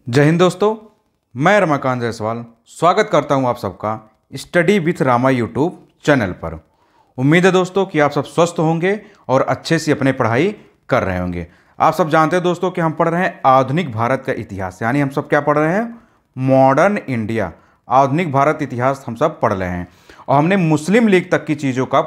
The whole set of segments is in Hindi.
जय हिंद दोस्तों। मैं रमाकांत जायसवाल स्वागत करता हूं आप सबका study with Rama YouTube channel पर। उम्मीद है दोस्तों कि आप सब स्वस्थ होंगे और अच्छे से अपने पढ़ाई कर रहे होंगे। आप सब जानते हैं दोस्तों कि हम पढ़ रहे हैं आधुनिक भारत का इतिहास, यानी हम सब क्या पढ़ रहे हैं, मॉडर्न इंडिया। आधुनिक भारत इतिहास हम सब पढ़ रहे हैं और हमने मुस्लिम लीग तक की चीज़ों का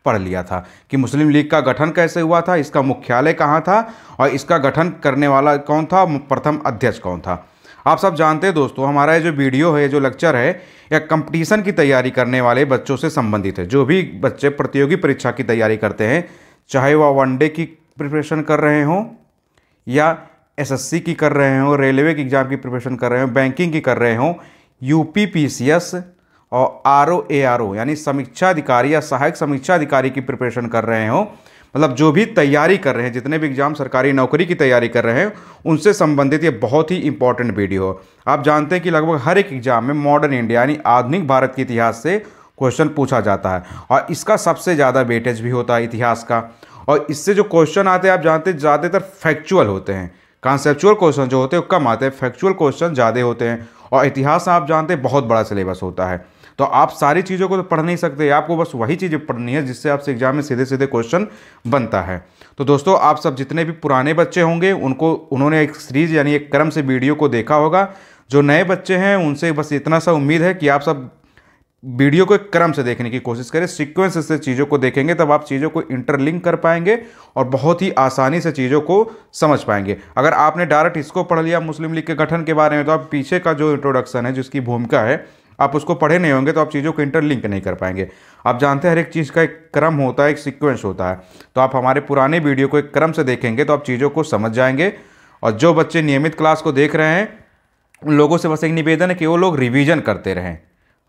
पढ़ लिया था कि मुस्लिम लीग का गठन कैसे हुआ था, इसका मुख्यालय कहाँ था और इसका गठन करने वाला कौन था, प्रथम अध्यक्ष कौन था। आप सब जानते हैं दोस्तों हमारा ये जो वीडियो है, जो लेक्चर है, यह कंपटीशन की तैयारी करने वाले बच्चों से संबंधित है। जो भी बच्चे प्रतियोगी परीक्षा की तैयारी करते हैं, चाहे वह वनडे की प्रिपरेशन कर रहे हों या एसएससी की कर रहे हों, रेलवे की एग्ज़ाम की प्रिपरेशन कर रहे हों, बैंकिंग की कर रहे हों, यूपीपीसीएस और आरओ यानी समीक्षा अधिकारी या सहायक समीक्षा अधिकारी की प्रिपरेशन कर रहे हो, मतलब जो भी तैयारी कर रहे हैं, जितने भी एग्जाम सरकारी नौकरी की तैयारी कर रहे हैं, उनसे संबंधित ये बहुत ही इंपॉर्टेंट वीडियो हो। आप जानते हैं कि लगभग हर एक एग्जाम में मॉडर्न इंडिया यानी आधुनिक भारत के इतिहास से क्वेश्चन पूछा जाता है और इसका सबसे ज़्यादा वेटेज भी होता है इतिहास का। और इससे जो क्वेश्चन आते हैं आप जानते हैं ज़्यादातर फैक्चुअल होते हैं। कॉन्सेप्चुअल क्वेश्चन जो होते हैं कम आते हैं, फैक्चुअल क्वेश्चन ज़्यादा होते हैं। और इतिहास आप जानते हैं बहुत बड़ा सिलेबस होता है, तो आप सारी चीज़ों को तो पढ़ नहीं सकते, आपको बस वही चीज़ें पढ़नी है जिससे आपसे एग्जाम में सीधे सीधे क्वेश्चन बनता है। तो दोस्तों आप सब जितने भी पुराने बच्चे होंगे उन्होंने एक सीरीज यानी एक क्रम से वीडियो को देखा होगा। जो नए बच्चे हैं उनसे बस इतना सा उम्मीद है कि आप सब वीडियो को एक क्रम से देखने की कोशिश करें, सीक्वेंस से चीज़ों को देखेंगे तब आप चीज़ों को इंटरलिंक कर पाएंगे और बहुत ही आसानी से चीज़ों को समझ पाएंगे। अगर आपने डायरेक्ट इसको पढ़ लिया मुस्लिम लीग के गठन के बारे में, तो आप पीछे का जो इंट्रोडक्शन है, जिसकी भूमिका है, आप उसको पढ़े नहीं होंगे तो आप चीज़ों को इंटरलिंक नहीं कर पाएंगे। आप जानते हैं हर एक चीज़ का एक क्रम होता है, एक सीक्वेंस होता है। तो आप हमारे पुराने वीडियो को एक क्रम से देखेंगे तो आप चीज़ों को समझ जाएंगे। और जो बच्चे नियमित क्लास को देख रहे हैं उन लोगों से बस एक निवेदन है कि वो लोग रिवीजन करते रहें।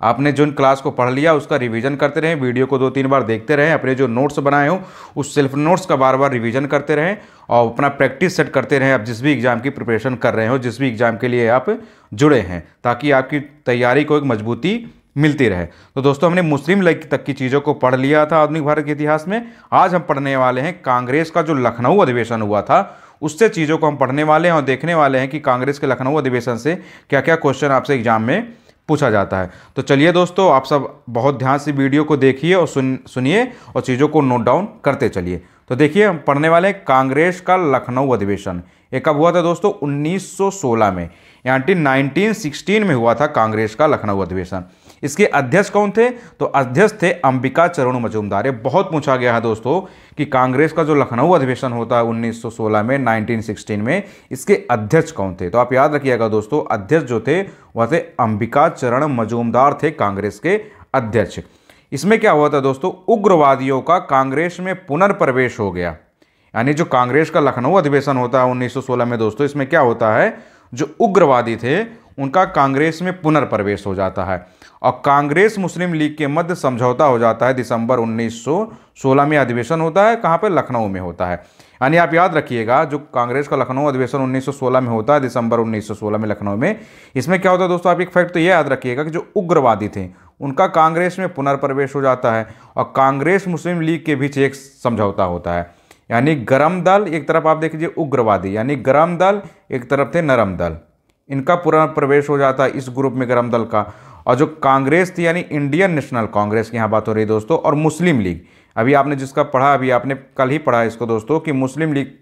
आपने जो क्लास को पढ़ लिया उसका रिवीजन करते रहें, वीडियो को 2-3 बार देखते रहें, अपने जो नोट्स बनाए हो उस सेल्फ नोट्स का बार बार रिवीजन करते रहें और अपना प्रैक्टिस सेट करते रहें। आप जिस भी एग्ज़ाम की प्रिपरेशन कर रहे हो, जिस भी एग्ज़ाम के लिए आप जुड़े हैं, ताकि आपकी तैयारी को एक मजबूती मिलती रहे। तो दोस्तों हमने मुस्लिम लीग तक की चीज़ों को पढ़ लिया था आधुनिक भारत के इतिहास में। आज हम पढ़ने वाले हैं कांग्रेस का जो लखनऊ अधिवेशन हुआ था, उससे चीज़ों को हम पढ़ने वाले हैं और देखने वाले हैं कि कांग्रेस के लखनऊ अधिवेशन से क्या क्या क्वेश्चन आपसे एग्जाम में पूछा जाता है। तो चलिए दोस्तों आप सब बहुत ध्यान से वीडियो को देखिए और सुनिए और चीज़ों को नोट डाउन करते चलिए। तो देखिए हम पढ़ने वाले हैं कांग्रेस का लखनऊ अधिवेशन। ये कब हुआ था दोस्तों? 1916 में, यानी 1916 में हुआ था कांग्रेस का लखनऊ अधिवेशन। इसके अध्यक्ष कौन थे? तो अध्यक्ष थे अंबिका चरण मजूमदार। ये बहुत पूछा गया है दोस्तों कि कांग्रेस का जो लखनऊ अधिवेशन होता है 1916 में, 1916 में, इसके अध्यक्ष कौन थे? तो आप याद रखिएगा दोस्तों, अध्यक्ष जो थे वह थे अंबिका चरण मजूमदार थे कांग्रेस के अध्यक्ष। इसमें क्या हुआ था दोस्तों? उग्रवादियों का कांग्रेस में पुनर्प्रवेश हो गया। यानी जो कांग्रेस का लखनऊ अधिवेशन होता है 1916 में दोस्तों, इसमें क्या होता है, जो उग्रवादी थे उनका कांग्रेस में पुनर्प्रवेश हो जाता है और कांग्रेस मुस्लिम लीग के मध्य समझौता हो जाता है। दिसंबर 1916 में अधिवेशन होता है, कहाँ पे? लखनऊ में होता है। यानी आप याद रखिएगा, जो कांग्रेस का लखनऊ अधिवेशन 1916 में होता है, दिसंबर 1916 में लखनऊ में, इसमें क्या होता है दोस्तों? आप एक फैक्ट तो ये याद रखिएगा कि जो उग्रवादी थे उनका कांग्रेस में पुनर्प्रवेश हो जाता है और कांग्रेस मुस्लिम लीग के बीच एक समझौता होता है। यानी गरम दल एक तरफ, आप देख लीजिए उग्रवादी यानी गरम दल, एक तरफ थे नरम दल, इनका पुनर्प्रवेश हो जाता है इस ग्रुप में गरम दल का। और जो कांग्रेस थी यानी इंडियन नेशनल कांग्रेस की यहाँ बात हो रही है दोस्तों, और मुस्लिम लीग, अभी आपने जिसका पढ़ा, अभी आपने कल ही पढ़ा इसको दोस्तों कि मुस्लिम लीग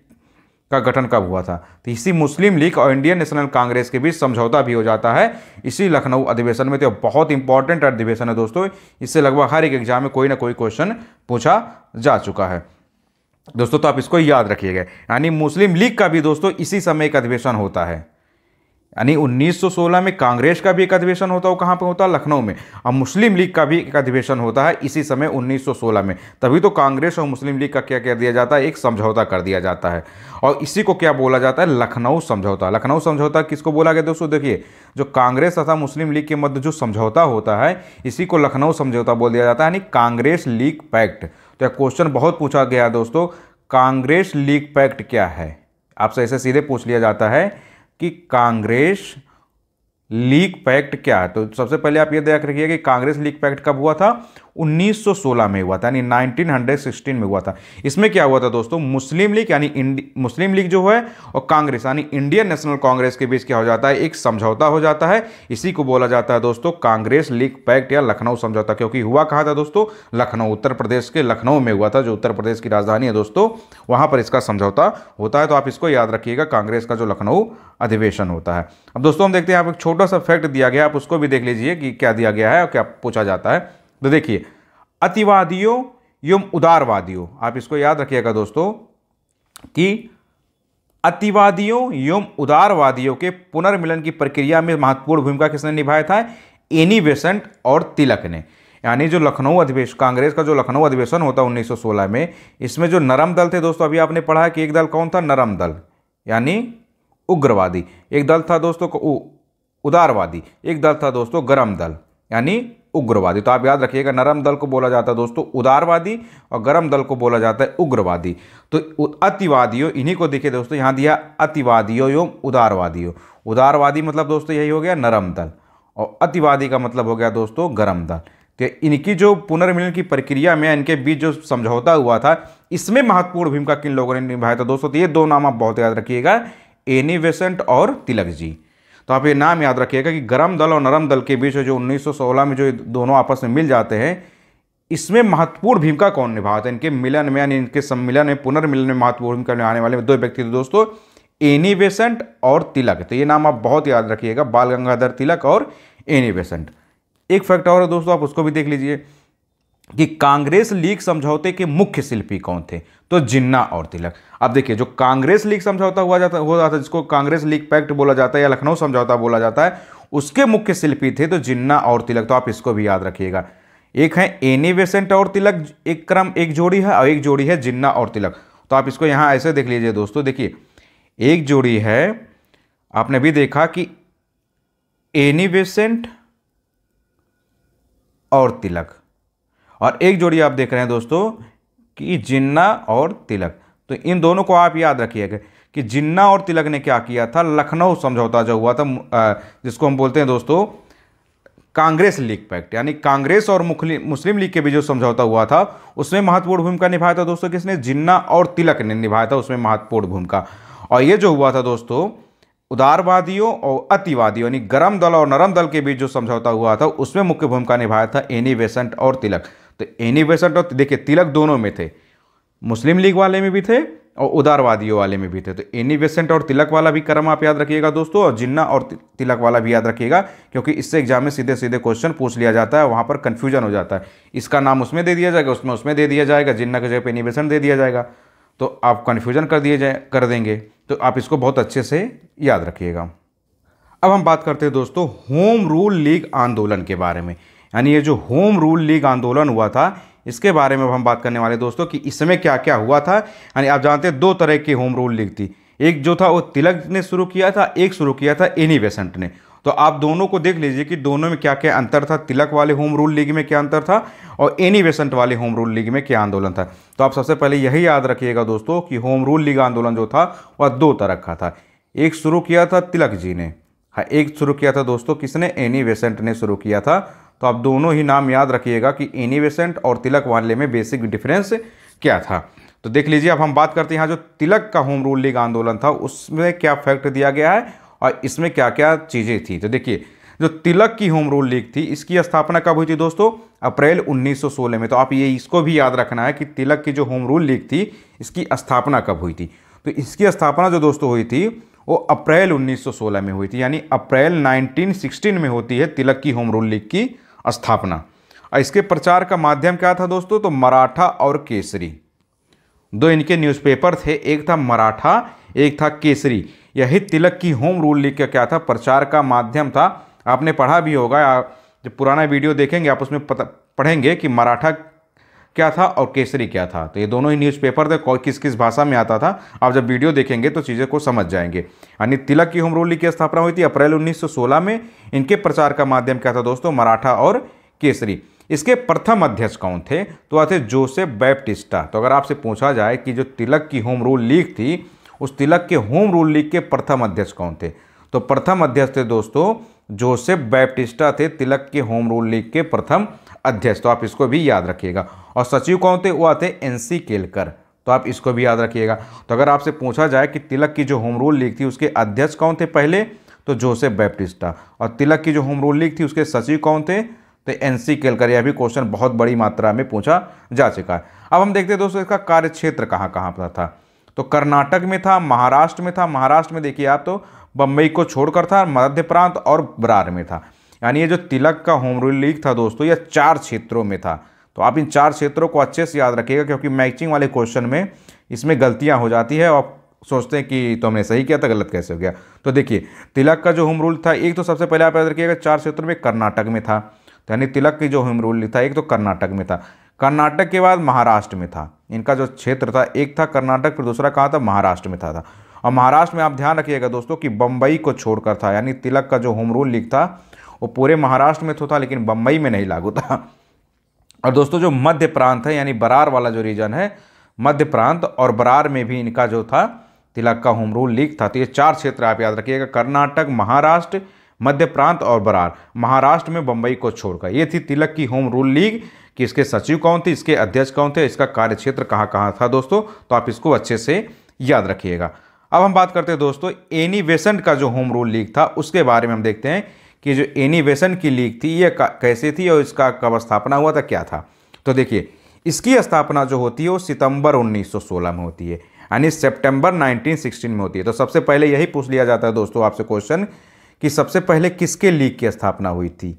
का गठन कब हुआ था। तो इसी मुस्लिम लीग और इंडियन नेशनल कांग्रेस के बीच समझौता भी हो जाता है इसी लखनऊ अधिवेशन में। तो बहुत इंपॉर्टेंट अधिवेशन है दोस्तों, इससे लगभग हर एक एग्जाम में कोई ना कोई क्वेश्चन पूछा जा चुका है दोस्तों, तो आप इसको याद रखिएगा। यानी मुस्लिम लीग का भी दोस्तों इसी समय एक अधिवेशन होता है। यानी 1916 में कांग्रेस का भी एक अधिवेशन होता है, वो कहाँ पे होता है? लखनऊ में। और मुस्लिम लीग का भी एक अधिवेशन होता है इसी समय 1916 में। तभी तो कांग्रेस और मुस्लिम लीग का क्या कर दिया जाता है? एक समझौता कर दिया जाता है और इसी को क्या बोला जाता है? लखनऊ समझौता। लखनऊ समझौता किसको बोला गया दोस्तों? देखिए, जो कांग्रेस तथा मुस्लिम लीग के मध्य जो समझौता होता है इसी को लखनऊ समझौता बोल दिया जाता है, यानी कांग्रेस लीग पैक्ट। तो यह क्वेश्चन बहुत पूछा गया है दोस्तों, कांग्रेस लीग पैक्ट क्या है? आपसे ऐसे सीधे पूछ लिया जाता है कि कांग्रेस लीग पैक्ट क्या है। तो सबसे पहले आप ये ध्यान रखिए कि कांग्रेस लीग पैक्ट कब हुआ था? 1916 में हुआ था, यानी 1916 में हुआ था। इसमें क्या हुआ था दोस्तों, मुस्लिम लीग यानी मुस्लिम लीग जो है और कांग्रेस यानी इंडियन नेशनल कांग्रेस के बीच क्या हो जाता है, एक समझौता हो जाता है। इसी को बोला जाता है दोस्तों कांग्रेस लीग पैक्ट या लखनऊ समझौता, क्योंकि हुआ कहाँ था दोस्तों, लखनऊ, उत्तर प्रदेश के लखनऊ में हुआ था, जो उत्तर प्रदेश की राजधानी है दोस्तों, वहां पर इसका समझौता होता है। तो आप इसको याद रखिएगा, कांग्रेस का जो लखनऊ अधिवेशन होता है। अब दोस्तों हम देखते हैं, आप एक छोटा सा फैक्ट दिया गया, आप उसको भी देख लीजिए कि क्या दिया गया है और क्या पूछा जाता है। तो देखिए, अतिवादियों एवं उदारवादियों, आप इसको याद रखिएगा दोस्तों कि अतिवादियों एवं उदारवादियों के पुनर्मिलन की प्रक्रिया में महत्वपूर्ण भूमिका किसने निभाया था, एनी बेसेंट और तिलक ने। यानी जो लखनऊ अधिवेशन, कांग्रेस का जो लखनऊ अधिवेशन होता है 1916 में, इसमें जो नरम दल थे दोस्तों, अभी आपने पढ़ा है कि एक दल कौन था, नरम दल यानी उग्रवादी, एक दल था दोस्तों उदारवादी, एक दल था दोस्तों गरम दल यानी उग्रवादी। तो आप याद रखिएगा, नरम दल को बोला जाता है दोस्तों उदारवादी और गरम दल को बोला जाता है उग्रवादी। तो अतिवादियों, इन्हीं को देखिए दोस्तों, यहाँ दिया अतिवादियों एवं उदारवादियों। उदारवादी मतलब दोस्तों यही हो गया नरम दल, और अतिवादी का मतलब हो गया दोस्तों गरम दल। तो इनकी जो पुनर्मिलन की प्रक्रिया में इनके बीच जो समझौता हुआ था, इसमें महत्वपूर्ण भूमिका किन लोगों ने निभाया था दोस्तों, तो ये दो नाम आप बहुत याद रखिएगा, एनी बेसेंट और तिलक जी। तो आप ये नाम याद रखिएगा कि गरम दल और नरम दल के बीच जो 1916 में जो दोनों आपस में मिल जाते हैं, इसमें महत्वपूर्ण भूमिका कौन निभाता है, इनके मिलन में यानी इनके सम्मिलन में, पुनर्मिलन में महत्वपूर्ण भूमिका निभाने वाले दो व्यक्ति थे दोस्तों, एनी बेसेंट और तिलक। तो ये नाम आप बहुत याद रखिएगा, बाल गंगाधर तिलक और एनी बेसेंट। एक फैक्ट और है दोस्तों, आप उसको भी देख लीजिए कि कांग्रेस लीग समझौते के मुख्य शिल्पी कौन थे, तो जिन्ना और तिलक। अब देखिए, जो कांग्रेस लीग समझौता हो जाता है, जिसको कांग्रेस लीग पैक्ट बोला जाता है या लखनऊ समझौता बोला जाता है, उसके मुख्य शिल्पी थे तो जिन्ना और तिलक। तो आप इसको भी याद रखिएगा, एक है एनी बेसेंट और तिलक, एक जोड़ी है, और एक जोड़ी है जिन्ना और तिलक। तो आप इसको यहां ऐसे देख लीजिए दोस्तों, देखिए एक जोड़ी है, आपने भी देखा कि एनी बेसेंट और तिलक, और एक जोड़ी आप देख रहे हैं दोस्तों कि जिन्ना और तिलक। तो इन दोनों को आप याद रखिएगा कि जिन्ना और तिलक ने क्या किया था, लखनऊ समझौता जो हुआ था, जिसको हम बोलते हैं दोस्तों कांग्रेस लीग पैक्ट, यानी कांग्रेस और मुस्लिम लीग के बीच जो समझौता हुआ था, उसमें महत्वपूर्ण भूमिका निभाया था दोस्तों किसने, जिन्ना और तिलक ने निभाया था उसमें महत्वपूर्ण भूमिका। और ये जो हुआ था दोस्तों उदारवादियों और अतिवादियों यानी गरम दल और नरम दल के बीच जो समझौता हुआ था, उसमें मुख्य भूमिका निभाया था एनी बेसेंट और तिलक। तो एनी बेसेंट और देखिए तिलक दोनों में थे, मुस्लिम लीग वाले में भी थे और उदारवादियों वाले में भी थे। तो एनी बेसेंट और तिलक वाला भी क्रम आप याद रखिएगा दोस्तों, और जिन्ना और तिलक वाला भी याद रखिएगा, क्योंकि इससे एग्जाम में सीधे सीधे क्वेश्चन पूछ लिया जाता है, वहां पर कंफ्यूजन हो जाता है। इसका नाम उसमें दे दिया जाएगा, उसमें दे दिया जाएगा, जिन्ना की जगह पे एनी बेसेंट दे दिया जाएगा, तो आप कन्फ्यूजन कर देंगे। तो आप इसको बहुत अच्छे से याद रखिएगा। अब हम बात करते हैं दोस्तों होम रूल लीग आंदोलन के बारे में, यानी ये जो होम रूल लीग आंदोलन हुआ था, इसके बारे में हम बात करने वाले दोस्तों कि इसमें क्या क्या हुआ था। यानी आप जानते हैं दो तरह की होम रूल लीग थी, एक जो था वो तिलक ने शुरू किया था, एक शुरू किया था एनी बेसेंट ने। तो आप दोनों को देख लीजिए कि दोनों में क्या क्या अंतर था, तिलक वाले होम रूल लीग में क्या अंतर था और एनी बेसेंट वाले होम रूल लीग में क्या आंदोलन था। तो आप सबसे पहले यही याद रखिएगा दोस्तों कि होम रूल लीग आंदोलन जो था वह दो तरह का था, एक शुरू किया था तिलक जी ने, हाँ एक शुरू किया था दोस्तों किसने, एनी बेसेंट ने शुरू किया था। तो आप दोनों ही नाम याद रखिएगा कि एनी बेसेंट और तिलक वाले में बेसिक डिफरेंस क्या था। तो देख लीजिए, अब हम बात करते हैं यहाँ जो तिलक का होम रूल लीग आंदोलन था उसमें क्या फैक्ट दिया गया है और इसमें क्या क्या चीज़ें थी। तो देखिए, जो तिलक की होम रूल लीग थी इसकी स्थापना कब हुई थी दोस्तों, अप्रैल 1916 में। तो आप ये इसको भी याद रखना है कि तिलक की जो होम रूल लीग थी इसकी स्थापना कब हुई थी। तो इसकी स्थापना जो दोस्तों हुई थी वो अप्रैल 1916 में हुई थी, यानी अप्रैल 1916 में होती है तिलक की होम रूल लीग की स्थापना। और इसके प्रचार का माध्यम क्या था दोस्तों, तो मराठा और केसरी, दो इनके न्यूज़पेपर थे, एक था मराठा एक था केसरी। यही तिलक की होम रूल लीग का क्या था, प्रचार का माध्यम था। आपने पढ़ा भी होगा, आप जब पुराना वीडियो देखेंगे आप उसमें पढ़ेंगे कि मराठा क्या था और केसरी क्या था। तो ये दोनों ही न्यूज़पेपर थे, कौन किस किस भाषा में आता था, आप जब वीडियो देखेंगे तो चीज़ें को समझ जाएंगे। यानी तिलक की होम रूल लीग की स्थापना हुई थी अप्रैल 1916 में। इनके प्रचार का माध्यम क्या था दोस्तों, मराठा और केसरी। इसके प्रथम अध्यक्ष कौन थे, तो वह थे जोसेफ बैप्टिस्टा। तो अगर आपसे पूछा जाए कि जो तिलक की होम रूल लीग थी उस तिलक के होम रूल लीग के प्रथम अध्यक्ष कौन थे, तो प्रथम अध्यक्ष थे दोस्तों जोसेफ बैप्टिस्टा थे, तिलक के होम रूल लीग के प्रथम अध्यक्ष, तो आप इसको भी याद रखिएगा। और सचिव कौन थे, वो थे NC केलकर, तो आप इसको भी याद रखिएगा। तो अगर आपसे पूछा जाए कि तिलक की जो होम रूल लीग थी उसके अध्यक्ष कौन थे पहले, तो जोसेफ बैप्टिस्टा, और तिलक की जो होम रूल लीग थी उसके सचिव कौन थे, तो NC केलकर। यह भी क्वेश्चन बहुत बड़ी मात्रा में पूछा जा चुका है। अब हम देखते हैं दोस्तों इसका कार्य क्षेत्र कहाँ कहाँ पर था। तो कर्नाटक में था, महाराष्ट्र में था। महाराष्ट्र में देखिए आप तो बम्बई को छोड़कर था, मध्य प्रांत और बरार में था। यानी ये जो तिलक का होम रूल लीग था दोस्तों, यह 4 क्षेत्रों में था। तो आप इन 4 क्षेत्रों को अच्छे से याद रखिएगा, क्योंकि मैचिंग वाले क्वेश्चन में इसमें गलतियां हो जाती है और सोचते हैं कि तो हमने सही किया था, गलत कैसे हो गया। तो देखिए तिलक का जो होम रूल था, एक तो सबसे पहले आप याद रखिएगा 4 क्षेत्रों में कर्नाटक में था। तो यानी तिलक की जो होम रूल था एक तो कर्नाटक में था, कर्नाटक के बाद महाराष्ट्र में था। इनका जो क्षेत्र था एक था कर्नाटक, फिर दूसरा कहाँ था, महाराष्ट्र में था। और महाराष्ट्र में आप ध्यान रखिएगा दोस्तों कि बम्बई को छोड़कर था। यानी तिलक का जो होम रूल लीग था वो पूरे महाराष्ट्र में तो था, लेकिन बम्बई में नहीं लागू था। और दोस्तों जो मध्य प्रांत है, यानी बरार वाला जो रीजन है, मध्य प्रांत और बरार में भी इनका जो था तिलक का होम रूल लीग था। तो ये 4 क्षेत्र आप याद रखिएगा, कर्नाटक, महाराष्ट्र, मध्य प्रांत और बरार। महाराष्ट्र में बम्बई को छोड़कर ये थी तिलक की होम रूल लीग कि इसके सचिव कौन थे, इसके अध्यक्ष कौन थे, इसका कार्य क्षेत्र कहाँ कहाँ था दोस्तों। तो आप इसको अच्छे से याद रखिएगा। अब हम बात करते हैं दोस्तों एनी बेसेंट का जो होम रूल लीग था उसके बारे में। हम देखते हैं कि जो एनी बेसेंट की लीग थी ये कैसे थी और इसका कब स्थापना हुआ था, क्या था। तो देखिए इसकी स्थापना जो होती है वो सितंबर 1916 में होती है, यानी सितंबर 1916 में होती है। तो सबसे पहले यही पूछ लिया जाता है दोस्तों आपसे क्वेश्चन कि सबसे पहले किसके लीग की स्थापना हुई थी,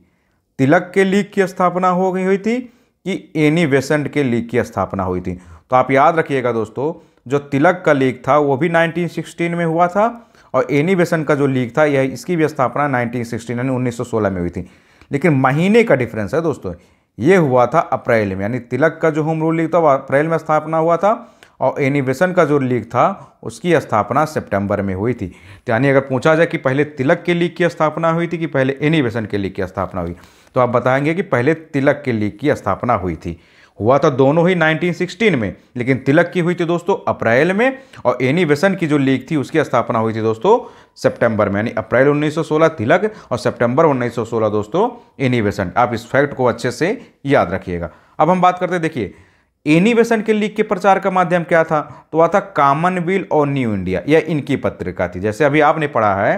तिलक के लीग की स्थापना हो गई हुई थी कि एनी बेसेंट के लीग की स्थापना हुई थी। तो आप याद रखिएगा दोस्तों जो तिलक का लीग था वो भी 1916 में हुआ था, और एनी बेसेंट का जो लीग था यह इसकी भी स्थापना 1916 यानी 1916 में हुई थी। लेकिन महीने का डिफरेंस है दोस्तों, ये हुआ था अप्रैल में। यानी तिलक का जो होम रूल लीग था वो अप्रैल में स्थापना हुआ था, और एनी बेसेंट का जो लीग था उसकी स्थापना सितंबर में हुई थी। तो यानी अगर पूछा जाए कि पहले तिलक के लीग की स्थापना हुई थी कि पहले एनी बेसेंट के लीग की स्थापना हुई, तो आप बताएंगे कि पहले तिलक के लीग की स्थापना हुई थी। हुआ था दोनों ही 1916 में, लेकिन तिलक की हुई थी दोस्तों अप्रैल में, और एनी बेसेंट की जो लीग थी उसकी स्थापना हुई थी दोस्तों सितंबर में। यानी अप्रैल 1916 तिलक और सितंबर 1916 दोस्तों एनी बेसेंट। आप इस फैक्ट को अच्छे से याद रखिएगा। अब हम बात करते हैं, देखिए एनी बेसेंट के लीग के प्रचार का माध्यम क्या था, तो वह था कॉमनवेल्थ और न्यू इंडिया, यह इनकी पत्रिका थी। जैसे अभी आपने पढ़ा है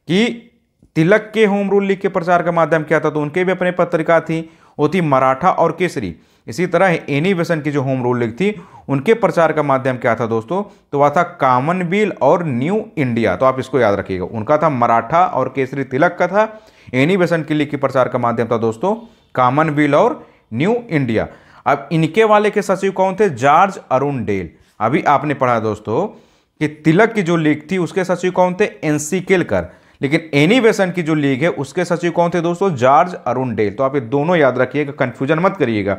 कि तिलक के होम रूल लीग के प्रचार का माध्यम क्या था, तो उनके भी अपनी पत्रिका थी, वो थी मराठा और केसरी। इसी तरह एनी बेसेंट की जो होम रूल लीग थी उनके प्रचार का माध्यम क्या था दोस्तों, तो वह था कॉमनवेल्थ और न्यू इंडिया। तो आप इसको याद रखिएगा, उनका था मराठा और केसरी तिलक का था, एनी बेसेंट की लीग के प्रचार का माध्यम था दोस्तों कॉमनवेल्थ और न्यू इंडिया। अब इनके वाले के सचिव कौन थे, जॉर्ज अरुणडेल। अभी आपने पढ़ा दोस्तों कि तिलक की जो लीग थी उसके सचिव कौन थे, NC केलकर, लेकिन एनी बेसेंट की जो लीग है उसके सचिव कौन थे दोस्तों, जॉर्ज अरुणडेल। तो आप ये दोनों याद रखिएगा, कंफ्यूजन मत करिएगा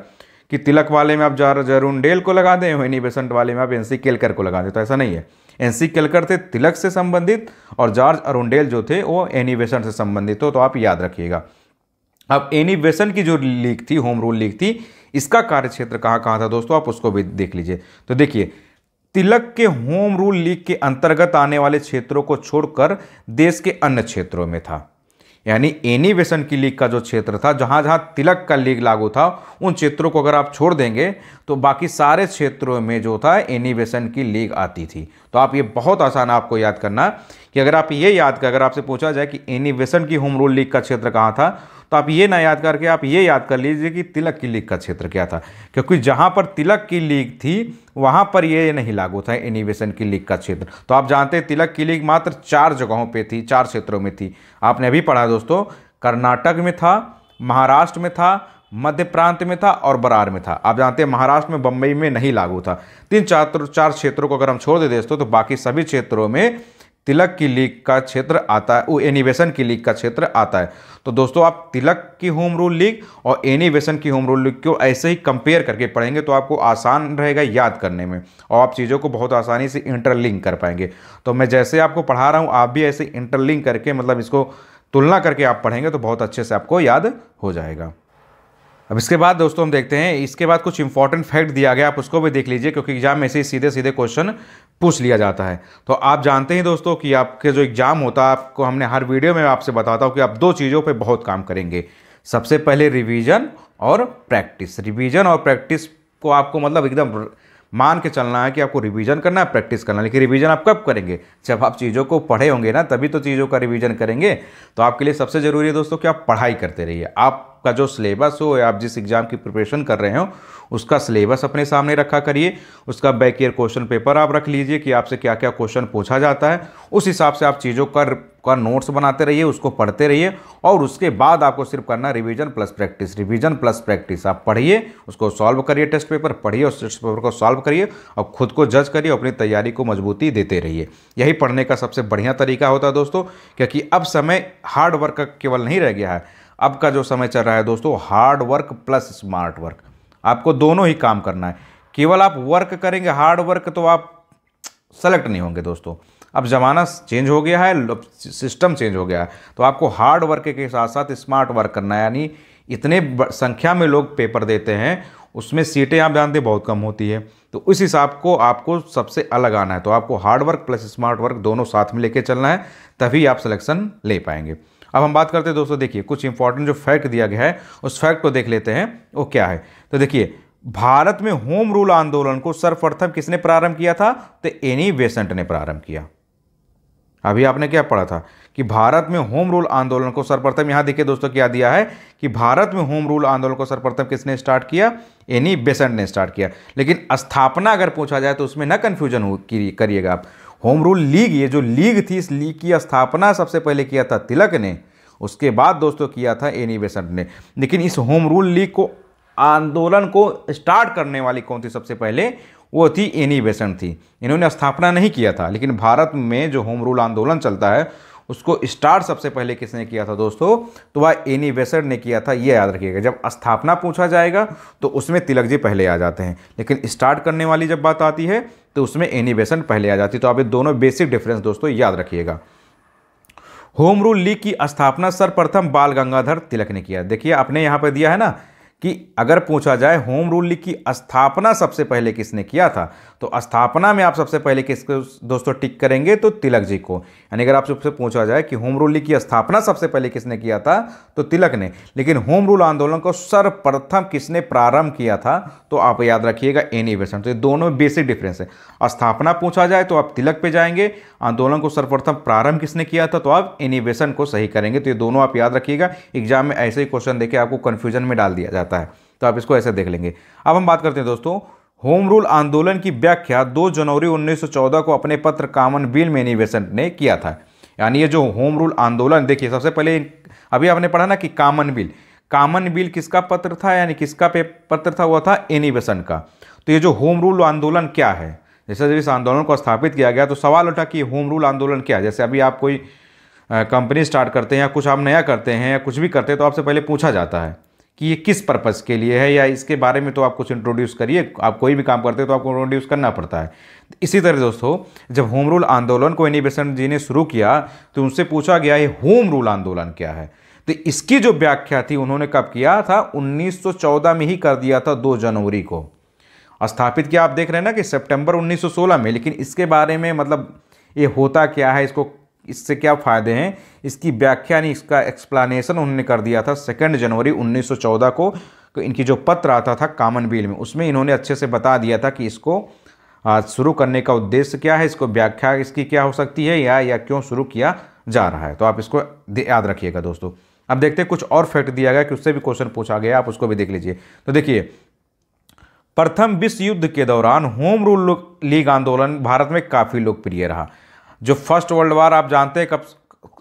कि तिलक वाले में आप जॉर्ज अरुणडेल को लगा दें, एनी बेसेंट वाले में आप NC केलकर को लगा दें, तो ऐसा नहीं है। NC केलकर थे तिलक से संबंधित और जॉर्ज अरुणडेल जो थे वो एनी बेसेंट से संबंधित हो, तो आप याद रखिएगा। अब एनी बेसेंट की जो लीग थी, होम रूल लीग थी, इसका कार्य क्षेत्र कहाँ कहाँ था दोस्तों, आप उसको भी देख लीजिए। तो देखिए तिलक के होम रूल लीग के अंतर्गत आने वाले क्षेत्रों को छोड़कर देश के अन्य क्षेत्रों में था। यानी एनी बेसेंट की लीग का जो क्षेत्र था, जहां जहां तिलक का लीग लागू था, उन क्षेत्रों को अगर आप छोड़ देंगे तो बाकी सारे क्षेत्रों में जो था एनी बेसेंट की लीग आती थी। तो आप ये बहुत आसान आपको याद करना कि अगर आप ये याद कर, अगर आपसे पूछा जाए कि एनी बेसेंट की होम रूल लीग का क्षेत्र कहाँ था, तो आप ये ना याद करके आप ये याद कर लीजिए कि तिलक की लीग का क्षेत्र क्या था, क्योंकि जहां पर तिलक की लीग थी वहां पर ये नहीं लागू था एनी बेसेंट की लीग का क्षेत्र। तो आप जानते हैं तिलक की लीग मात्र 4 जगहों पे थी, 4 क्षेत्रों में थी। आपने अभी पढ़ा दोस्तों, कर्नाटक में था, महाराष्ट्र में था, मध्य प्रांत में था और बरार में था। आप जानते हैं महाराष्ट्र में, बम्बई में नहीं लागू था। 3-4 क्षेत्रों को अगर हम छोड़ दे दोस्तों तो बाकी सभी क्षेत्रों में तिलक की लीग का क्षेत्र आता है, वो एनी बेसेंट की लीग का क्षेत्र आता है। तो दोस्तों आप तिलक की होम रूल लीग और एनी बेसेंट की होम रूल लीग को ऐसे ही कंपेयर करके पढ़ेंगे तो आपको आसान रहेगा याद करने में, और आप चीज़ों को बहुत आसानी से इंटरलिंक कर पाएंगे। तो मैं जैसे आपको पढ़ा रहा हूँ आप भी ऐसे इंटरलिंक करके, मतलब इसको तुलना करके आप पढ़ेंगे तो बहुत अच्छे से आपको याद हो जाएगा। अब इसके बाद दोस्तों हम देखते हैं, इसके बाद कुछ इंपॉर्टेंट फैक्ट दिया गया, आप उसको भी देख लीजिए क्योंकि एग्जाम में से सीधे सीधे क्वेश्चन पूछ लिया जाता है। तो आप जानते हैं दोस्तों कि आपके जो एग्जाम होता है, आपको हमने हर वीडियो में आपसे बताता हूँ कि आप 2 चीज़ों पे बहुत काम करेंगे। सबसे पहले रिवीजन और प्रैक्टिस। रिवीजन और प्रैक्टिस को आपको मतलब एकदम मान के चलना है कि आपको रिवीजन करना है, प्रैक्टिस करना है। लेकिन रिवीजन आप कब करेंगे? जब आप चीज़ों को पढ़े होंगे ना, तभी तो चीज़ों का रिवीजन करेंगे। तो आपके लिए सबसे ज़रूरी है दोस्तों कि आप पढ़ाई करते रहिए। आपका जो सिलेबस हो या आप जिस एग्ज़ाम की प्रिपरेशन कर रहे हो उसका सिलेबस अपने सामने रखा करिए, उसका बैक ईयर क्वेश्चन पेपर आप रख लीजिए कि आपसे क्या क्या क्वेश्चन पूछा जाता है। उस हिसाब से आप चीज़ों का नोट्स बनाते रहिए, उसको पढ़ते रहिए और उसके बाद आपको सिर्फ करना revision plus practice, revision plus practice. आप पढ़िए, उसको सॉल्व करिए, टेस्ट पेपर पढ़िए और टेस्ट पेपर को सॉल्व करिए और खुद को जज करिए, अपनी तैयारी को मजबूती देते रहिए। यही पढ़ने का सबसे बढ़िया तरीका होता है दोस्तों, क्योंकि अब समय हार्ड वर्क का केवल नहीं रह गया है। अब का जो समय चल रहा है दोस्तों, hard work plus smart work. आपको दोनों ही काम करना है। केवल आप वर्क करेंगे हार्ड वर्क तो आप सेलेक्ट नहीं होंगे दोस्तों। अब ज़माना चेंज हो गया है, सिस्टम चेंज हो गया है, तो आपको हार्ड वर्क के साथ साथ स्मार्ट वर्क करना है। यानी इतने संख्या में लोग पेपर देते हैं, उसमें सीटें आप जानते बहुत कम होती है, तो उस हिसाब को आपको सबसे अलग आना है। तो आपको hard work plus smart work दोनों साथ में लेके चलना है, तभी आप सिलेक्शन ले पाएंगे। अब हम बात करते हैं दोस्तों, देखिए कुछ इंपॉर्टेंट जो फैक्ट दिया गया है उस फैक्ट को देख लेते हैं वो क्या है। तो देखिए, भारत में होम रूल आंदोलन को सर्वप्रथम किसने प्रारंभ किया था? तो एनी बेसेंट ने प्रारंभ किया। अभी आपने क्या पढ़ा था कि भारत में होम रूल आंदोलन को सर्वप्रथम, यहां देखिए दोस्तों क्या दिया है कि भारत में होम रूल आंदोलन को सर्वप्रथम किसने स्टार्ट किया? एनी बेसेंट ने स्टार्ट किया। लेकिन स्थापना अगर पूछा जाए तो उसमें ना कंफ्यूजन करिएगा आप। होम रूल लीग, ये जो लीग थी, इस लीग की स्थापना सबसे पहले किया था तिलक ने, उसके बाद दोस्तों किया था एनी बेसेंट ने। लेकिन इस होम रूल लीग को आंदोलन को स्टार्ट करने वाली कौन थी सबसे पहले? वो थी एनी बेसेंट थी। इन्होंने स्थापना नहीं किया था, लेकिन भारत में जो होम रूल आंदोलन चलता है उसको स्टार्ट सबसे पहले किसने किया था दोस्तों? तो वह एनी बेसेंट ने किया था। ये याद रखिएगा, जब स्थापना पूछा जाएगा तो उसमें तिलक जी पहले आ जाते हैं, लेकिन स्टार्ट करने वाली जब बात आती है तो उसमें एनी बेसेंट पहले आ जाती है। तो आप ये दोनों बेसिक डिफरेंस दोस्तों याद रखिएगा। होम रूल लीग की स्थापना सर्वप्रथम बाल गंगाधर तिलक ने किया। देखिए आपने यहाँ पर दिया है ना कि अगर पूछा जाए होम रूल लीग की स्थापना सबसे पहले किसने किया था, तो स्थापना में आप सबसे पहले किसको दोस्तों टिक करेंगे? तो तिलक जी को। यानी अगर आपसे पूछा जाए कि होम रूल लीग की स्थापना सबसे पहले किसने किया था, तो तिलक ने। लेकिन होम रूल आंदोलन को सर्वप्रथम किसने प्रारंभ किया था? तो आप याद रखिएगा एनी बेसेंट। तो ये दोनों बेसिक डिफरेंस है। स्थापना पूछा जाए तो आप तिलक पे जाएंगे, आंदोलन को सर्वप्रथम प्रारंभ किसने किया था तो आप एनी बेसेंट को सही करेंगे। तो ये दोनों आप याद रखिएगा, एग्जाम में ऐसे ही क्वेश्चन देके आपको कन्फ्यूजन में डाल दिया जाता है, तो आप इसको ऐसे देख लेंगे। अब हम बात करते हैं दोस्तों, होम रूल आंदोलन की व्याख्या 2 जनवरी 1914 को अपने पत्र कॉमन बिल में एनी बेसेंट ने किया था। यानी ये जो होम रूल आंदोलन, देखिए सबसे पहले अभी आपने पढ़ा ना कि कॉमन बिल किसका पत्र था, यानी किसका पत्र था? वो था एनी बेसेंट का। तो ये जो होम रूल आंदोलन क्या है, जैसे जब इस आंदोलन को स्थापित किया गया तो सवाल उठा कि होम रूल आंदोलन क्या है। जैसे अभी आप कोई कंपनी स्टार्ट करते हैं या कुछ आप नया करते हैं या कुछ भी करते हैं तो आपसे पहले पूछा जाता है कि ये किस पर्पज़ के लिए है, या इसके बारे में तो आप कुछ इंट्रोड्यूस करिए। आप कोई भी काम करते हैं तो आपको इंट्रोड्यूस करना पड़ता है। इसी तरह दोस्तों, जब होम रूल आंदोलन को एनी बेसेंट जी ने शुरू किया तो उनसे पूछा गया ये होम रूल आंदोलन क्या है। तो इसकी जो व्याख्या थी उन्होंने कब किया था? 1914 में ही कर दिया था, 2 जनवरी को स्थापित किया। आप देख रहे हैं ना कि सितंबर 1916 में, लेकिन इसके बारे में मतलब ये होता क्या है, इससे क्या फ़ायदे हैं, इसकी व्याख्या नहीं, इसका एक्सप्लेनेशन उन्होंने कर दिया था 2 जनवरी 1914 को। इनकी जो पत्र आता था कॉमन बिल में, उसमें इन्होंने अच्छे से बता दिया था कि इसको शुरू करने का उद्देश्य क्या है, इसको व्याख्या इसकी क्या हो सकती है, या क्यों शुरू किया जा रहा है। तो आप इसको याद रखिएगा दोस्तों। अब देखते हैं कुछ और फैक्ट दिया गया कि उससे भी क्वेश्चन पूछा गया, आप उसको भी देख लीजिए। तो देखिए, प्रथम विश्व युद्ध के दौरान होम रूल लीग आंदोलन भारत में काफ़ी लोकप्रिय रहा। जो फर्स्ट वर्ल्ड वार आप जानते हैं कब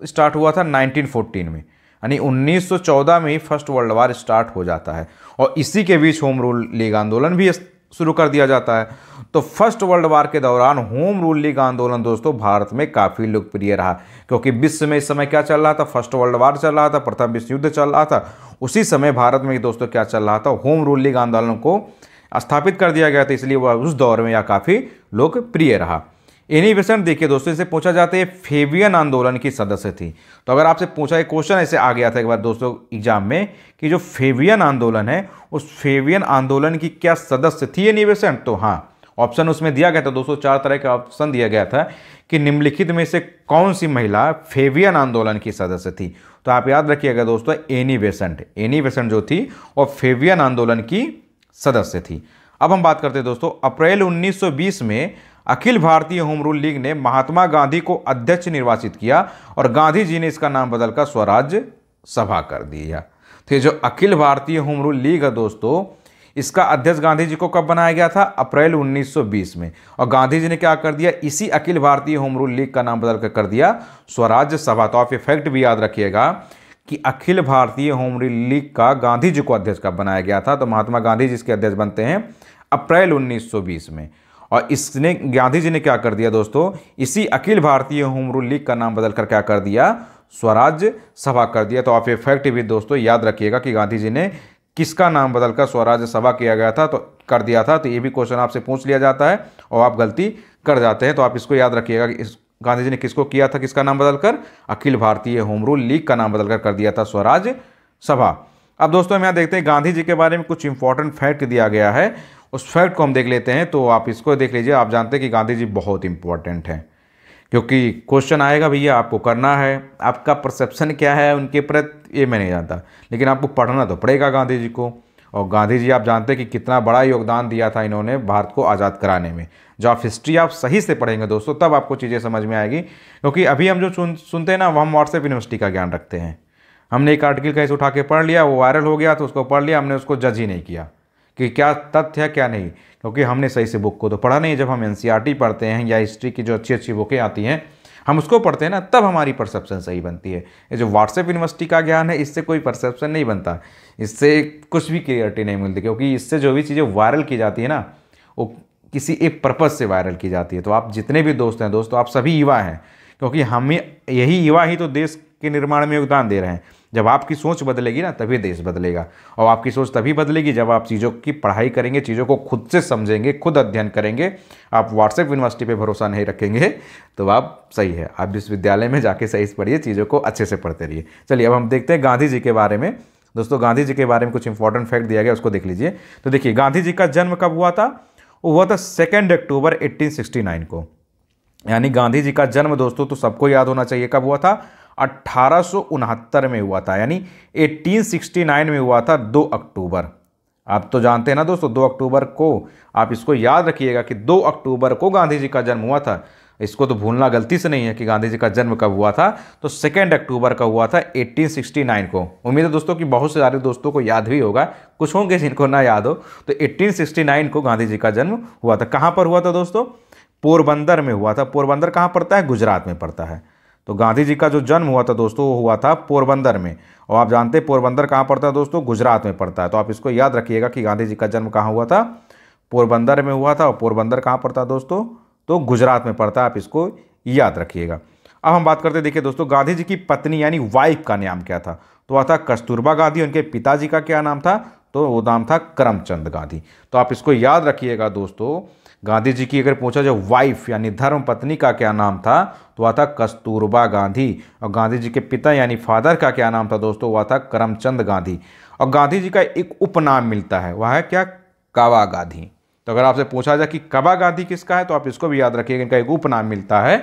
स्टार्ट हुआ था? 1914 में। यानी 1914 में ही फर्स्ट वर्ल्ड वार स्टार्ट हो जाता है और इसी के बीच होम रूल लीग आंदोलन भी शुरू कर दिया जाता है। तो फर्स्ट वर्ल्ड वार के दौरान होम रूल लीग आंदोलन दोस्तों भारत में काफ़ी लोकप्रिय रहा, क्योंकि विश्व में इस समय क्या चल रहा था? फर्स्ट वर्ल्ड वार चल रहा था, प्रथम विश्व युद्ध चल रहा था। उसी समय भारत में दोस्तों क्या चल रहा था? होम रूल लीग आंदोलन को स्थापित कर दिया गया था, इसलिए वह उस दौर में यह काफ़ी लोकप्रिय रहा। एनी बेसेंट देखिए दोस्तों, इसे पूछा जाता है फेबियन आंदोलन की सदस्य थी। तो अगर आपसे पूछा एक क्वेश्चन ऐसे आ गया था एक बार दोस्तों एग्जाम में कि जो फेबियन आंदोलन है उस फेबियन आंदोलन की क्या सदस्य थी एनी बेसेंट? तो हाँ, ऑप्शन उसमें दिया गया था दोस्तों, 4 तरह का ऑप्शन दिया गया था कि निम्नलिखित में से कौन सी महिला फेबियन आंदोलन की सदस्य थी। तो आप याद रखिएगा दोस्तों, एनी बेसेंट जो थी और फेबियन आंदोलन की सदस्य थी। अब हम बात करते हैं दोस्तों, अप्रैल 1920 में Akhil Bharatiya home rule league ने महात्मा गांधी को अध्यक्ष निर्वाचित किया और गांधी जी ने इसका नाम बदलकर स्वराज सभा कर दिया। तो ये जो Akhil Bharatiya home rule league है दोस्तों, इसका अध्यक्ष गांधी जी को कब बनाया गया था? अप्रैल 1920 में। और गांधी जी ने क्या कर दिया? इसी Akhil Bharatiya home rule league का नाम बदल कर दिया स्वराज सभा। तो आप ये फैक्ट भी याद रखिएगा कि Akhil Bharatiya home rule league का गांधी जी को अध्यक्ष कब बनाया गया था? तो महात्मा गांधी जी इसके अध्यक्ष बनते हैं अप्रैल 1920 में। और इसने गांधी जी ने क्या कर दिया दोस्तों? इसी Akhil Bharatiya home rule league का नाम बदलकर क्या कर दिया? स्वराज सभा कर दिया। तो आप ये फैक्ट भी दोस्तों याद रखिएगा कि गांधी जी ने किसका नाम बदलकर स्वराज सभा किया गया था, तो कर दिया था। तो ये भी क्वेश्चन आपसे पूछ लिया जाता है और आप गलती कर जाते हैं, तो आप इसको याद रखिएगा कि गांधी जी ने किसको किया था, किसका नाम बदलकर? Akhil Bharatiya home rule league का नाम बदलकर कर दिया था स्वराज सभा। अब दोस्तों हम यहाँ देखते हैं गांधी जी के बारे में कुछ इंपॉर्टेंट फैक्ट दिया गया है, उस फैक्ट को हम देख लेते हैं। तो आप इसको देख लीजिए। आप जानते हैं कि गांधी जी बहुत इंपॉर्टेंट हैं, क्योंकि क्वेश्चन आएगा भैया, आपको करना है, आपका परसेप्शन क्या है उनके प्रति ये मैं नहीं जानता, लेकिन आपको पढ़ना तो पड़ेगा गांधी जी को। और गांधी जी आप जानते हैं कि कितना बड़ा योगदान दिया था इन्होंने भारत को आज़ाद कराने में। जो आप हिस्ट्री आप सही से पढ़ेंगे दोस्तों, तब आपको चीज़ें समझ में आएगी। क्योंकि अभी हम जो सुनते हैं ना, वो हम व्हाट्सएप यूनिवर्सिटी का ज्ञान रखते हैं। हमने एक आर्टिकल कहीं से उठा के पढ़ लिया, वो वायरल हो गया तो उसको पढ़ लिया, हमने उसको जज ही नहीं किया कि क्या तथ्य है क्या नहीं, क्योंकि हमने सही से बुक को तो पढ़ा नहीं। जब हम एनसीईआरटी पढ़ते हैं या हिस्ट्री की जो अच्छी अच्छी बुकें आती हैं हम उसको पढ़ते हैं ना, तब हमारी परसेप्शन सही बनती है। ये जो व्हाट्सएप यूनिवर्सिटी का ज्ञान है, इससे कोई परसेप्शन नहीं बनता, इससे कुछ भी क्लियरिटी नहीं मिलती, क्योंकि इससे जो भी चीज़ें वायरल की जाती है ना, वो किसी एक पर्पज़ से वायरल की जाती है। तो आप जितने भी दोस्त हैं दोस्तों, आप सभी युवा हैं, क्योंकि हमें यही युवा ही तो देश के निर्माण में योगदान दे रहे हैं। जब आपकी सोच बदलेगी ना, तभी देश बदलेगा। और आपकी सोच तभी बदलेगी जब आप चीज़ों की पढ़ाई करेंगे, चीज़ों को खुद से समझेंगे, खुद अध्ययन करेंगे। आप व्हाट्सएप यूनिवर्सिटी पे भरोसा नहीं रखेंगे तो आप सही है, आप विश्वविद्यालय में जाके सही से पढ़िए, चीज़ों को अच्छे से पढ़ते रहिए। चलिए अब हम देखते हैं गांधी जी के बारे में। दोस्तों गांधी जी के बारे में कुछ इंपॉर्टेंट फैक्ट दिया गया, उसको देख लीजिए। तो देखिए, गांधी जी का जन्म कब हुआ था? वो हुआ था 2 अक्टूबर 1869 को। यानी गांधी जी का जन्म दोस्तों तो सबको याद होना चाहिए, कब हुआ था? 1869 में हुआ था, यानी 1869 में हुआ था 2 अक्टूबर। आप तो जानते हैं ना दोस्तों, 2 अक्टूबर को, आप इसको याद रखिएगा कि 2 अक्टूबर को गांधी जी का जन्म हुआ था। इसको तो भूलना गलती से नहीं है कि गांधी जी का जन्म कब हुआ था। तो 2 अक्टूबर का हुआ था 1869 को। उम्मीद है दोस्तों कि बहुत से सारे दोस्तों को याद भी होगा, कुछ होंगे जिनको ना याद हो। तो 1869 को गांधी जी का जन्म हुआ था। कहाँ पर हुआ था दोस्तों? पोरबंदर में हुआ था। पोरबंदर कहाँ पड़ता है? गुजरात में पड़ता है। तो गांधी जी का जो जन्म हुआ था दोस्तों, वो हुआ था पोरबंदर में। और आप जानते हैं पोरबंदर कहाँ पड़ता है दोस्तों? गुजरात में पड़ता है। तो आप इसको याद रखिएगा कि गांधी जी का जन्म कहाँ हुआ था? पोरबंदर में हुआ था। और पोरबंदर कहाँ पड़ता है दोस्तों? तो गुजरात में पड़ता है। आप इसको याद रखिएगा। अब हम बात करते हैं, देखिए दोस्तों, गांधी जी की पत्नी यानी वाइफ का नाम क्या था? तो वह था कस्तूरबा गांधी। उनके पिताजी का क्या नाम था? तो वो नाम था करमचंद गांधी। तो आप इसको याद रखिएगा दोस्तों। गांधी जी की अगर पूछा जाए वाइफ यानी धर्म पत्नी का क्या नाम था, तो वह था कस्तूरबा गांधी। और गांधी जी के पिता यानी फादर का क्या नाम था दोस्तों? वह था करमचंद गांधी। और गांधी जी का एक उपनाम मिलता है, वह है क्या? काबा गांधी। तो अगर आपसे पूछा जाए कि काबा गांधी किसका है, तो आप इसको भी याद रखिएगा, इनका एक उपनाम मिलता है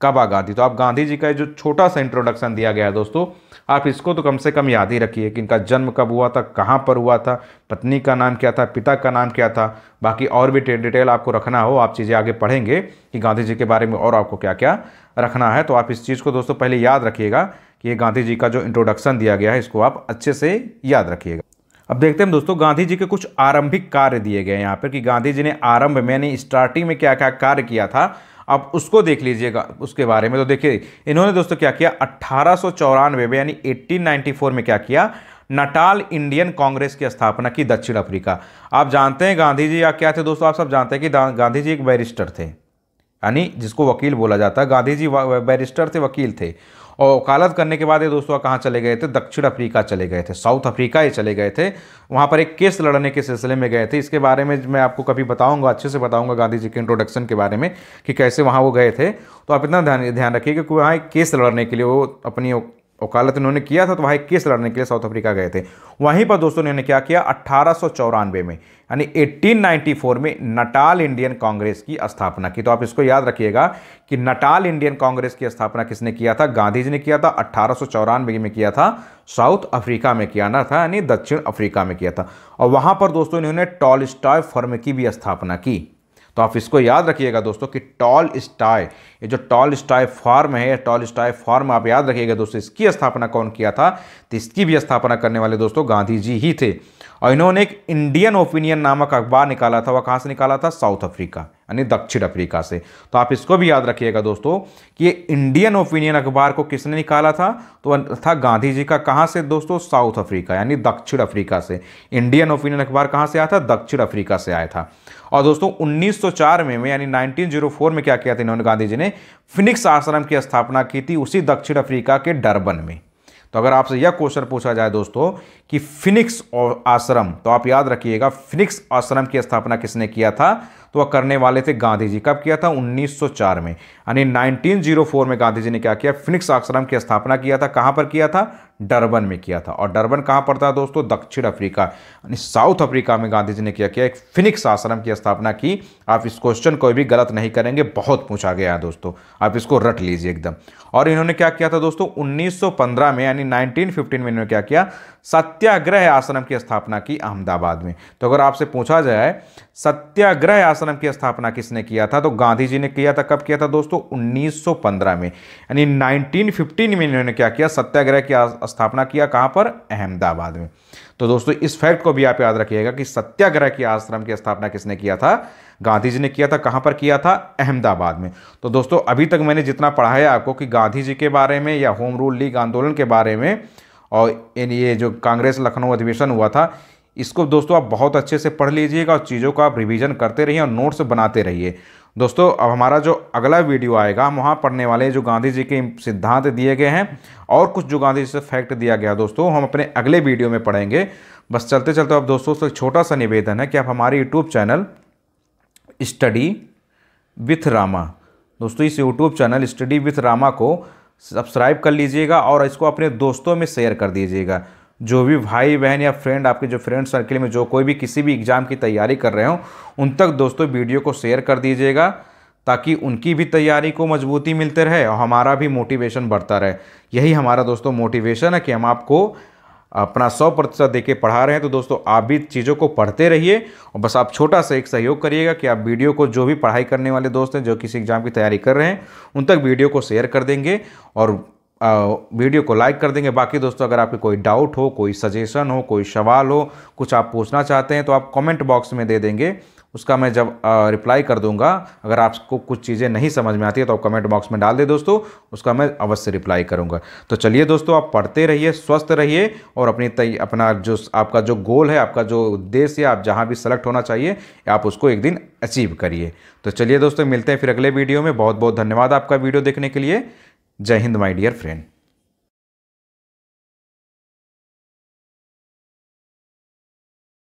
काबा गांधी। तो आप गांधी जी का जो छोटा सा इंट्रोडक्शन दिया गया है दोस्तों, आप इसको तो कम से कम याद ही रखिए कि इनका जन्म कब हुआ था, कहाँ पर हुआ था, पत्नी का नाम क्या था, पिता का नाम क्या था। बाकी और भी डिटेल आपको रखना हो, आप चीज़ें आगे पढ़ेंगे कि गांधी जी के बारे में और आपको क्या क्या रखना है। तो आप इस चीज़ को दोस्तों पहले याद रखिएगा कि ये गांधी जी का जो इंट्रोडक्शन दिया गया है, इसको आप अच्छे से याद रखिएगा। अब देखते हैं दोस्तों, गांधी जी के कुछ आरंभिक कार्य दिए गए हैं यहाँ पर कि गांधी जी ने आरंभ में यानी स्टार्टिंग में क्या क्या कार्य किया था। आप उसको देख लीजिएगा उसके बारे में। तो देखिए, इन्होंने दोस्तों क्या किया, 1894 में यानी 1894 में क्या किया, नटाल इंडियन कांग्रेस की स्थापना की, दक्षिण अफ्रीका। आप जानते हैं गांधी जी या क्या थे दोस्तों? आप सब जानते हैं कि गांधी जी एक बैरिस्टर थे, यानी जिसको वकील बोला जाता है। गांधी जी बैरिस्टर थे, वकील थे। और वकालत करने के बाद ये दोस्तों कहाँ चले गए थे? दक्षिण अफ्रीका चले गए थे, साउथ अफ्रीका ये चले गए थे। वहाँ पर एक केस लड़ने के सिलसिले में गए थे। इसके बारे में मैं आपको कभी बताऊंगा, अच्छे से बताऊंगा गांधी जी के इंट्रोडक्शन के बारे में कि कैसे वहाँ वो गए थे। तो आप इतना ध्यान रखिए कि वहाँ एक केस लड़ने के लिए वो अपनी वकालत इन्होंने किया था, तो वहाँ एक केस लड़ने के लिए साउथ अफ्रीका गए थे। वहीं पर दोस्तों इन्होंने क्या किया, 1894 में यानी 1894 में नटाल इंडियन कांग्रेस की स्थापना की। तो आप इसको याद रखिएगा कि नटाल इंडियन कांग्रेस की स्थापना किसने किया था, गांधी जी ने किया था। 1894 में किया था, साउथ अफ्रीका में किया ना था, यानी दक्षिण अफ्रीका में किया था। और वहां पर दोस्तों इन्होंने टॉलस्टॉय फर्म की भी स्थापना की। तो आप इसको याद रखिएगा दोस्तों कि टॉलस्टॉय, ये जो टॉलस्टॉय फार्म है, टॉलस्टॉय फार्म आप याद रखिएगा दोस्तों, इसकी स्थापना कौन किया था, तो इसकी भी स्थापना करने वाले दोस्तों गांधी जी ही थे। और इन्होंने एक इंडियन ओपिनियन नामक अखबार निकाला था, वह कहाँ से निकाला था, साउथ अफ्रीका यानी दक्षिण अफ्रीका से। तो आप इसको भी याद रखिएगा दोस्तों कि ये इंडियन ओपिनियन अखबार को किसने निकाला था, तो वह था गांधी जी का। कहाँ से दोस्तों, साउथ अफ्रीका यानी दक्षिण अफ्रीका से। इंडियन ओपिनियन अखबार कहाँ से आया था, दक्षिण अफ्रीका से आया था। और दोस्तों 1904 में यानी 1904 में क्या किया था इन्होंने, गांधी जी ने फिनिक्स आश्रम की स्थापना की थी, उसी दक्षिण अफ्रीका के डरबन में। तो अगर आपसे यह क्वेश्चन पूछा जाए दोस्तों कि फिनिक्स आश्रम, तो आप याद रखिएगा फिनिक्स आश्रम की स्थापना किसने किया था, तो वह करने वाले थे गांधी जी। कब किया था, 1904 में, यानी 1904 में गांधी जी ने क्या किया, फिनिक्स आश्रम की स्थापना किया था। कहां पर किया था, डरबन में किया था। और डरबन कहां पड़ता है दोस्तों, दक्षिण अफ्रीका यानी साउथ अफ्रीका में गांधी जी ने क्या किया, एक फिनिक्स आश्रम की स्थापना की। आप इस क्वेश्चन को भी गलत नहीं करेंगे, बहुत पूछा गया है दोस्तों, आप इसको रट लीजिए एकदम। और इन्होंने क्या किया था दोस्तों, 1915 में यानी 1915 में इन्होंने क्या किया, सत्याग्रह आश्रम की स्थापना की अहमदाबाद में। तो अगर आपसे पूछा जाए सत्याग्रह आश्रम की स्थापना किसने किया था, तो गांधी जी ने किया था। कब किया था दोस्तों, 1915 में, यानी 1915 में इन्होंने क्या किया, सत्याग्रह की स्थापना किया। कहां पर, अहमदाबाद में। तो दोस्तों इस फैक्ट को भी आप याद रखिएगा कि सत्याग्रह की आश्रम की स्थापना किसने किया था, गांधी जी ने किया था। कहां पर किया था, अहमदाबाद में। तो दोस्तों अभी तक मैंने जितना पढ़ाया आपको कि गांधी जी के बारे में या होम रूल लीग आंदोलन के बारे में, और ये जो कांग्रेस लखनऊ अधिवेशन हुआ था, इसको दोस्तों आप बहुत अच्छे से पढ़ लीजिएगा और चीज़ों का आप रिवीजन करते रहिए और नोट्स बनाते रहिए। दोस्तों अब हमारा जो अगला वीडियो आएगा, हम वहाँ पढ़ने वाले हैं जो गांधी जी के सिद्धांत दिए गए हैं और कुछ जो गांधी जी से फैक्ट दिया गया दोस्तों, हम अपने अगले वीडियो में पढ़ेंगे। बस चलते चलते अब दोस्तों से छोटा सा निवेदन है कि आप हमारे YouTube channel study with Rama, दोस्तों इस YouTube channel study with Rama को सब्सक्राइब कर लीजिएगा और इसको अपने दोस्तों में शेयर कर दीजिएगा। जो भी भाई बहन या फ्रेंड, आपके जो फ्रेंड सर्किल में जो कोई भी किसी भी एग्ज़ाम की तैयारी कर रहे हो, उन तक दोस्तों वीडियो को शेयर कर दीजिएगा, ताकि उनकी भी तैयारी को मजबूती मिलते रहे और हमारा भी मोटिवेशन बढ़ता रहे। यही हमारा दोस्तों मोटिवेशन है कि हम आपको अपना 100% देके पढ़ा रहे हैं। तो दोस्तों आप भी चीज़ों को पढ़ते रहिए और बस आप छोटा सा एक सहयोग करिएगा कि आप वीडियो को, जो भी पढ़ाई करने वाले दोस्त हैं जो किसी एग्ज़ाम की तैयारी कर रहे हैं, उन तक वीडियो को शेयर कर देंगे और वीडियो को लाइक कर देंगे। बाकी दोस्तों अगर आपके कोई डाउट हो, कोई सजेशन हो, कोई सवाल हो, कुछ आप पूछना चाहते हैं तो आप कमेंट बॉक्स में दे देंगे, उसका मैं जब रिप्लाई कर दूंगा। अगर आपको कुछ चीज़ें नहीं समझ में आती है तो आप कमेंट बॉक्स में डाल दे दोस्तों, उसका मैं अवश्य रिप्लाई करूंगा। तो चलिए दोस्तों आप पढ़ते रहिए, स्वस्थ रहिए और अपना जो आपका जो गोल है, आपका जो उद्देश्य है, आप जहाँ भी सेलेक्ट होना चाहिए, आप उसको एक दिन अचीव करिए। तो चलिए दोस्तों मिलते हैं फिर अगले वीडियो में। बहुत बहुत धन्यवाद आपका वीडियो देखने के लिए। जय हिंद माय डियर फ्रेंड।